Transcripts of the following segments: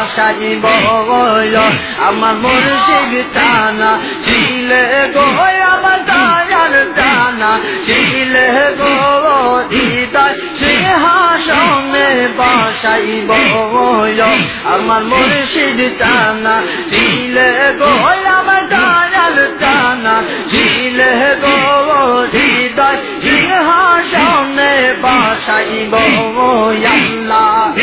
বাসাইব আমার মুর্শিদ জানা ছিলে গো আমার দয়াল জানা ছিলে গো হৃদয় সিংহাসনে বাসাইব আমার মুর্শিদ জানা ছিলে গো আমার দয়াল জানা ছিলে গো হৃদয় সিংহাসনে বাসাইব আল্লাহ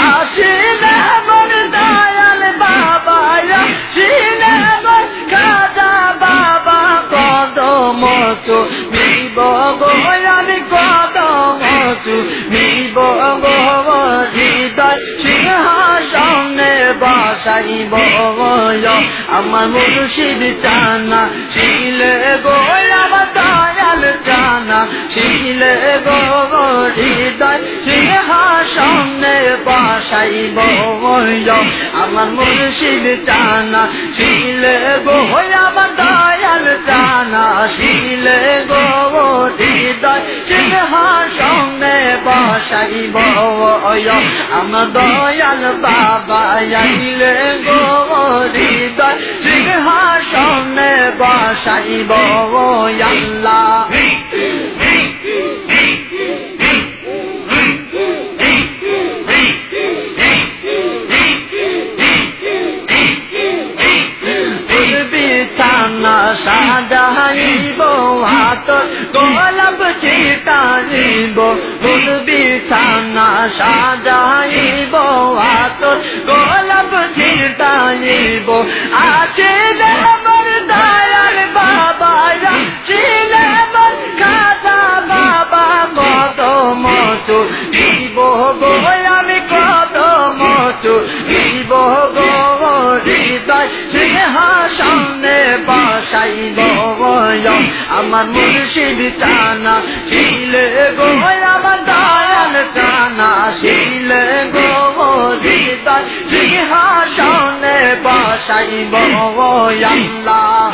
আসিলে মোর দয়াল বাবা আসিলে মোর খাজা বাবা কদম চুমিব গো আমি কদম চুমিব গো হৃদয় সিংহাসনে বাসাইব আমার মুর্শিদ জানা ছিলে গো আমার দয়াল জানা ছিলে গো হৃদয় সিংহাসনে বাসাইব আমার মুর্শিদ জানা ছিলে গো আমার দয়াল জানা ছিলে গো হৃদয় সিংহাসনে বাসাইব আমার দয়াল বাবা আইলে গো হৃদয় সিংহাসনে বাসাইব আল্লাহ বিছানা সাজাইব হাতর গোলাপ ছিটাইব ফুল বিছানা সাজাইব হাতর গোলাপ ছিটাইব আসিলে আমার দয়াল বাবা আসিলে আমার খাজা বাবা কদম চুমিব গো আমি কদম চুমিব গো হৃদয় সিংহাসনে বাসাইব আমার মুর্শিদ জানা ছিলে গো আমার দয়াল জানা ছিলে গো হৃদয় সিংহাসনে বাসাইব আল্লাহ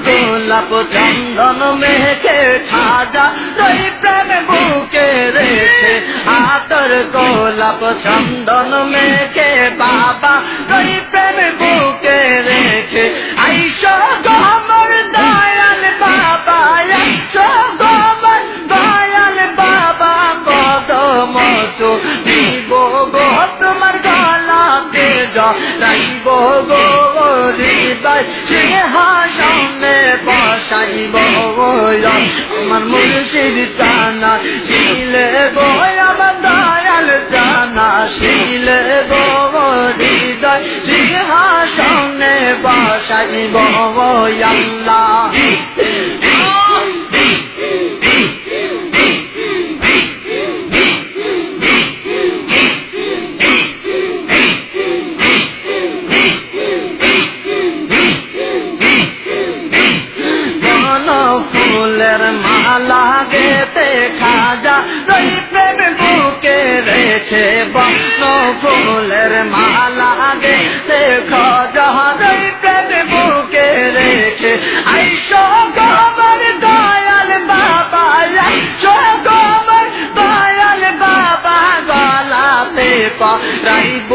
গোলাপ চন্দন মেঘে খাজা রই প্রেম বুকে রেখে হাতর গোলাপ চন্দন মেঘে বাবা রই প্রেম বুকে রেখে আইসো গো আমার দয়াল বাবা আইসো গো আমার দয়াল বাবা কদম চুমিব গো তোমার গলাতে জড়াইব গো হৃদয় সিংহাসনে বাসাইব আমার মুর্শিদ জানা ছিলে গো আমার দয়াল জানা ছিলে গো হৃদয় সিংহাসনে বাসাইব আল্লাহ ফুলের মালা গেতে খাজা রই প্রেম বুকে রেখে বন ফুলের মালা গেতে খাজা রই প্রেম বুকে রেখে আইসো গো আমার দয়াল বাবা আইসো গো আমার দয়াল বাবা গলাতে পরাইব